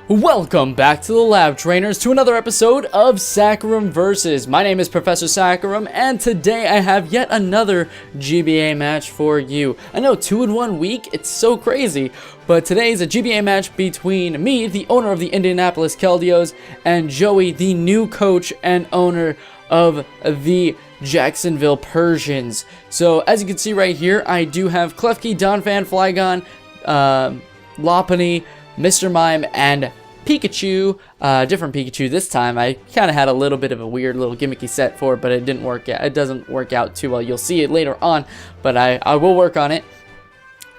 Welcome back to the lab, trainers, to another episode of Saccharum Versus. My name is Professor Saccharum, and today I have yet another GBA match for you. I know, 2 in 1 week, it's so crazy, but today is a GBA match between me, the owner of the Indianapolis Keldeos, and Joey, the new coach and owner of the Jacksonville Persians. So, as you can see right here, I do have Klefki, Donphan, Flygon, Lopunny, Mr. Mime, and Pikachu, different Pikachu this time. I kind of had a little bit of a weird little gimmicky set for it, but it didn't work out. It doesn't work out too well. You'll see it later on, but I will work on it.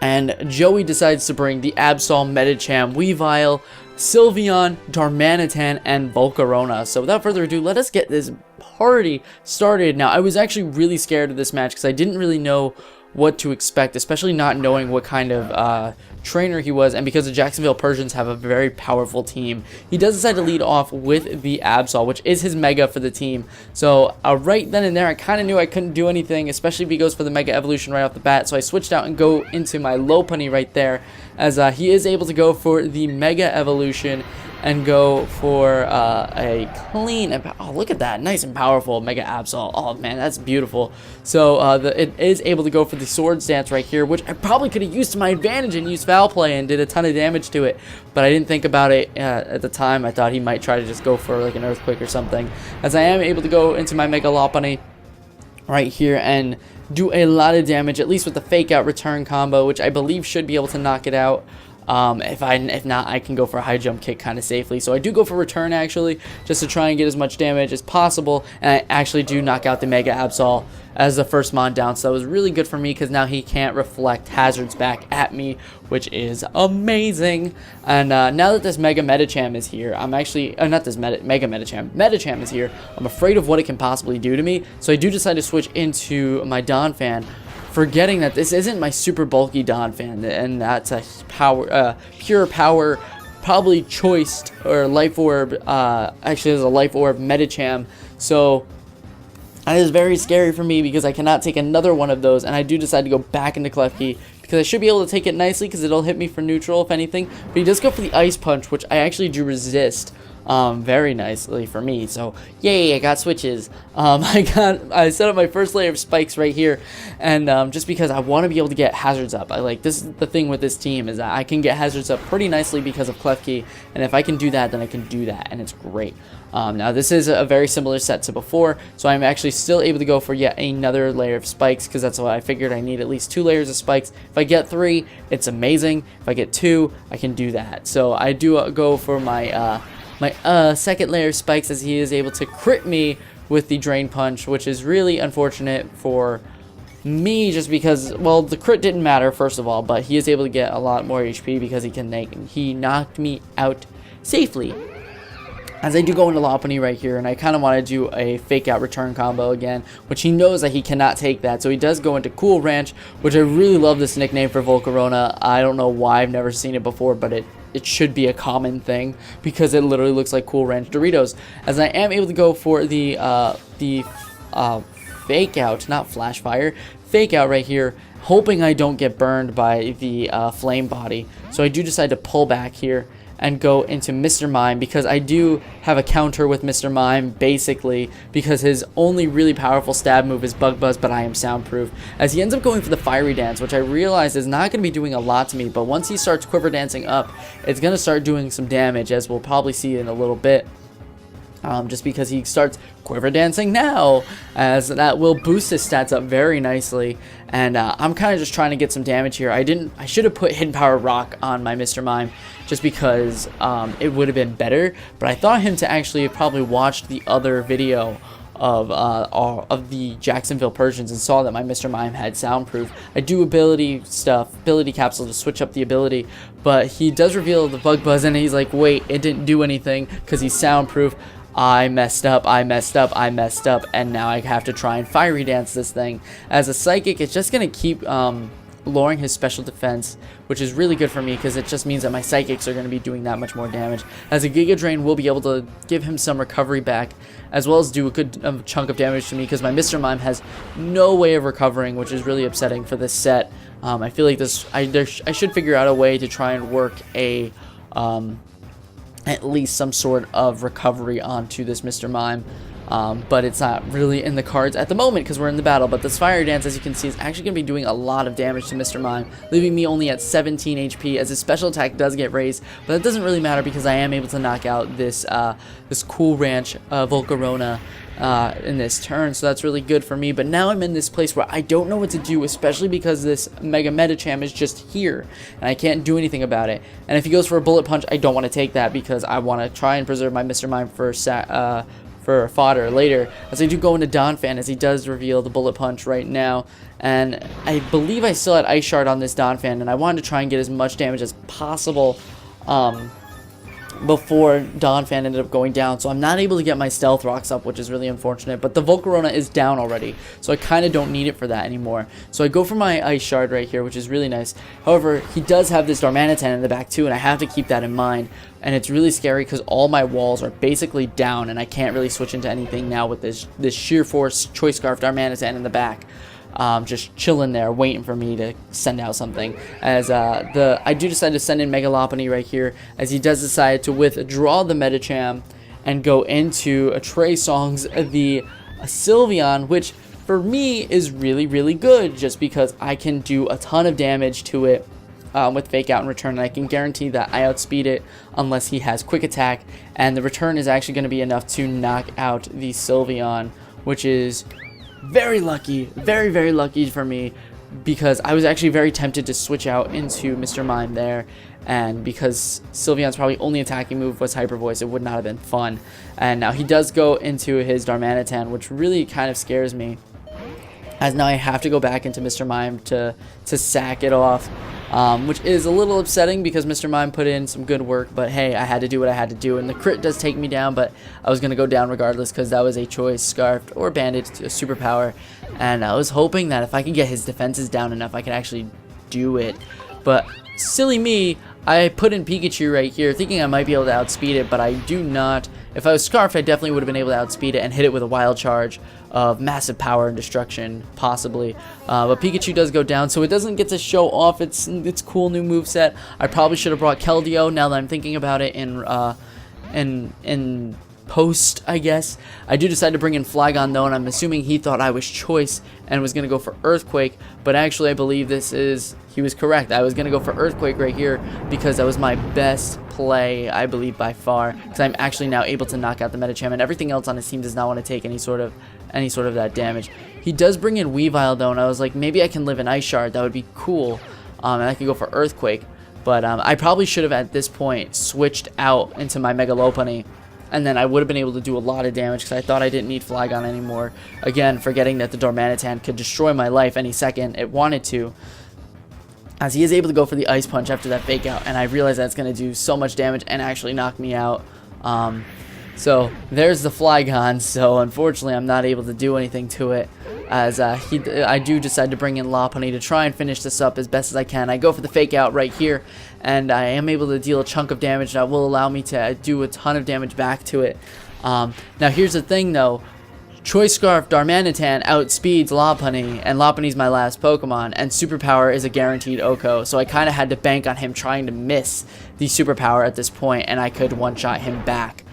And Joey decides to bring the Absol, Medicham, Weavile, Sylveon, Darmanitan, and Volcarona. So without further ado, let us get this party started. Now, I was actually really scared of this match because I didn't really know what to expect, especially not knowing what kind of trainer he was, and because the Jacksonville Persians have a very powerful team. He does decide to lead off with the Absol, which is his Mega for the team. So right then and there, I kind of knew I couldn't do anything, especially if he goes for the Mega Evolution right off the bat. So I switched out and go into my Lopunny right there, as he is able to go for the Mega Evolution and go for a clean, oh, look at that, nice and powerful Mega Absol. Oh man, that's beautiful. So it is able to go for the Swords Dance right here, which I probably could have used to my advantage and used Foul Play and did a ton of damage to it, but I didn't think about it at the time. I thought he might try to just go for like an Earthquake or something, as I am able to go into my Mega Lopunny right here and do a lot of damage, at least with the Fake Out Return combo, which I believe should be able to knock it out. If not, I can go for a high jump kick kind of safely. So I do go for return, actually, just to try and get as much damage as possible, and I actually do knock out the Mega Absol as the first mon down. So that was really good for me, because now he can't reflect hazards back at me, which is amazing. And now that this Mega Medicham is here, I'm actually, not this Mega Medicham, Medicham is here, I'm afraid of what it can possibly do to me. So I do decide to switch into my Donphan, forgetting that this isn't my super bulky Donphan, and that's a pure power, probably choiced, or Life Orb, actually there's a Life Orb Medicham, so that is very scary for me because I cannot take another one of those, and I do decide to go back into Klefki, because I should be able to take it nicely, because it'll hit me for neutral if anything, but he does go for the Ice Punch, which I actually do resist very nicely for me. So yay, I got switches. I set up my first layer of spikes right here, and just because I want to be able to get hazards up. This is the thing with this team, is that I can get hazards up pretty nicely because of Klefki, and if I can do that, then I can do that, and it's great. Now this is a very similar set to before, so I'm actually still able to go for yet another layer of spikes, because that's what I figured. I need at least 2 layers of spikes. If I get 3, it's amazing. If I get 2, I can do that. So I do go for my second layer of spikes, as he is able to crit me with the Drain Punch, which is really unfortunate for me, just because, well, the crit didn't matter, first of all, but he is able to get a lot more HP because he knocked me out safely. As I do go into Lopunny right here, and I kind of want to do a Fake Out Return combo again, which he knows that he cannot take that, so he does go into Cool Ranch, which I really love this nickname for Volcarona. I don't know why, I've never seen it before, but it should be a common thing, because it literally looks like Cool Ranch Doritos. As I am able to go for the Fake Out, not Flash Fire, Fake Out right here, hoping I don't get burned by the Flame Body. So I do decide to pull back here and go into Mr. Mime, because I do have a counter with Mr. Mime, basically, because his only really powerful stab move is Bug Buzz, but I am soundproof, as he ends up going for the Fiery Dance, which I realize is not going to be doing a lot to me, but once he starts Quiver Dancing up, it's going to start doing some damage, as we'll probably see in a little bit. Just because he starts Quiver Dancing now, as that will boost his stats up very nicely, and I'm kind of just trying to get some damage here. I should have put Hidden Power Rock on my Mr. Mime, just because it would have been better, but I thought him to actually have probably watched the other video of the Jacksonville Persians and saw that my Mr. Mime had soundproof. I do ability capsule to switch up the ability, but he does reveal the Bug Buzz, and he's like, wait, it didn't do anything because he's soundproof. I messed up, and now I have to try and Fiery Dance this thing. As a Psychic, it's just going to keep lowering his special defense, which is really good for me, because it just means that my Psychics are going to be doing that much more damage. As a Giga Drain will be able to give him some recovery back, as well as do a good chunk of damage to me, because my Mr. Mime has no way of recovering, which is really upsetting for this set. I feel like I should figure out a way to try and work a at least some sort of recovery onto this Mr. Mime. But it's not really in the cards at the moment because we're in the battle. But this Fire Dance, as you can see, is actually going to be doing a lot of damage to Mr. Mime, leaving me only at 17 HP as his special attack does get raised. But it doesn't really matter because I am able to knock out this this Cool Ranch Volcarona in this turn, so that's really good for me. But now I'm in this place where I don't know what to do, especially because this Mega Medicham is just here and I can't do anything about it. And if he goes for a Bullet Punch, I don't want to take that because I want to try and preserve my Mr. Mime for fodder later, as I do go into Donphan, as he does reveal the Bullet Punch right now. And I believe I still had Ice Shard on this Donphan, and I wanted to try and get as much damage as possible before Donphan ended up going down, so I'm not able to get my Stealth Rocks up, which is really unfortunate. But the Volcarona is down already, so I kind of don't need it for that anymore. So I go for my Ice Shard right here, which is really nice. However, he does have this Darmanitan in the back too, and I have to keep that in mind. And it's really scary because all my walls are basically down, and I can't really switch into anything now with this Sheer Force Choice Scarf Darmanitan in the back. Just chilling there, waiting for me to send out something. As I do decide to send in Mega Lopunny right here, as he does decide to withdraw the Medicham and go into a Trey Songz the Sylveon, which for me is really, really good, just because I can do a ton of damage to it with Fake Out in return, and I can guarantee that I outspeed it unless he has Quick Attack, and the return is actually going to be enough to knock out the Sylveon, which is very lucky, very, very lucky for me, because I was actually very tempted to switch out into Mr. Mime there, and because Sylveon's probably only attacking move was Hyper Voice, it would not have been fun. And now he does go into his Darmanitan, which really kind of scares me, as now I have to go back into Mr. Mime to sack it off, which is a little upsetting because Mr. Mime put in some good work, but hey, I had to do what I had to do, and the crit does take me down, but I was going to go down regardless because that was a choice, Scarfed or Banded, a superpower, and I was hoping that if I could get his defenses down enough, I could actually do it. But silly me, I put in Pikachu right here thinking I might be able to outspeed it, but I do not. If I was Scarfed, I definitely would have been able to outspeed it and hit it with a Wild Charge of massive power and destruction, possibly. But Pikachu does go down, so it doesn't get to show off its cool new moveset. I probably should have brought Keldeo, now that I'm thinking about it, in post, I guess. I do decide to bring in Flygon though, and I'm assuming he thought I was Choice and was going to go for Earthquake, but actually I believe he was correct. I was going to go for Earthquake right here because that was my best play, I believe, by far, because I'm actually now able to knock out the Medicham, and everything else on his team does not want to take any sort of that damage. He does bring in Weavile though, and I was like, maybe I can live an Ice Shard, that would be cool, and I could go for Earthquake, but I probably should have at this point switched out into my Mega Lopunny, and then I would have been able to do a lot of damage because I thought I didn't need Flygon anymore. Again, forgetting that the Darmanitan could destroy my life any second it wanted to, as he is able to go for the Ice Punch after that Fake Out, and I realize that's going to do so much damage and actually knock me out. So there's the Flygon, so unfortunately I'm not able to do anything to it, as I do decide to bring in Lopunny to try and finish this up as best as I can. I go for the Fake Out right here, and I am able to deal a chunk of damage that will allow me to do a ton of damage back to it. Now here's the thing though, Choice Scarf Darmanitan outspeeds Lopunny, and Lopunny's my last Pokemon, and Superpower is a guaranteed OHKO, so I kind of had to bank on him trying to miss the Superpower at this point, and I could one-shot him back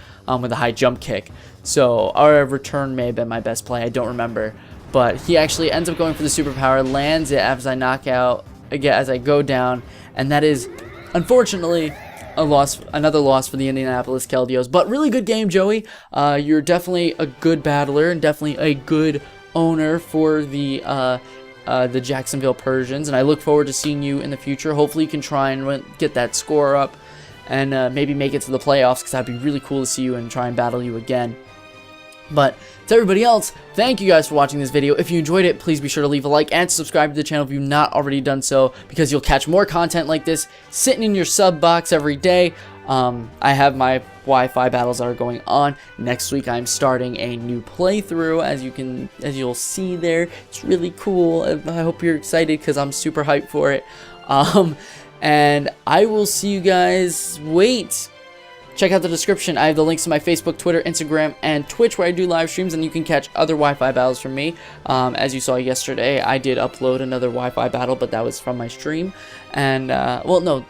with a high jump kick. So our return may have been my best play, I don't remember, but he actually ends up going for the Superpower, lands it as I knock out, again, as I go down, and that is, unfortunately, another loss for the Indianapolis Keldeos. But really good game, Joey. You're definitely a good battler and definitely a good owner for the Jacksonville Persians, and I look forward to seeing you in the future. Hopefully you can try and get that score up and maybe make it to the playoffs, because that'd be really cool to see you and try and battle you again. But to everybody else, thank you guys for watching this video. If you enjoyed it, please be sure to leave a like and subscribe to the channel if you've not already done so, because you'll catch more content like this sitting in your sub box every day. I have my Wi-Fi battles that are going on. Next week I'm starting a new playthrough, as you'll see there. It's really cool. I hope you're excited because I'm super hyped for it. And I will see you guys. Check out the description. I have the links to my Facebook, Twitter, Instagram, and Twitch, where I do live streams, and you can catch other Wi-Fi battles from me. As you saw yesterday, I did upload another Wi-Fi battle, but that was from my stream. And, well, no,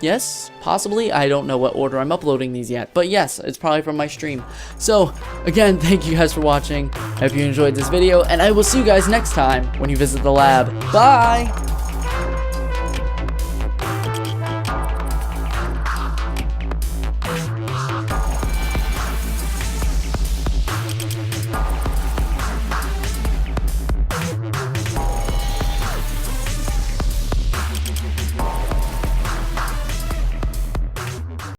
Yes, possibly. I don't know what order I'm uploading these yet, but yes, it's probably from my stream. So, again, thank you guys for watching. I hope you enjoyed this video, and I will see you guys next time when you visit the lab. Bye!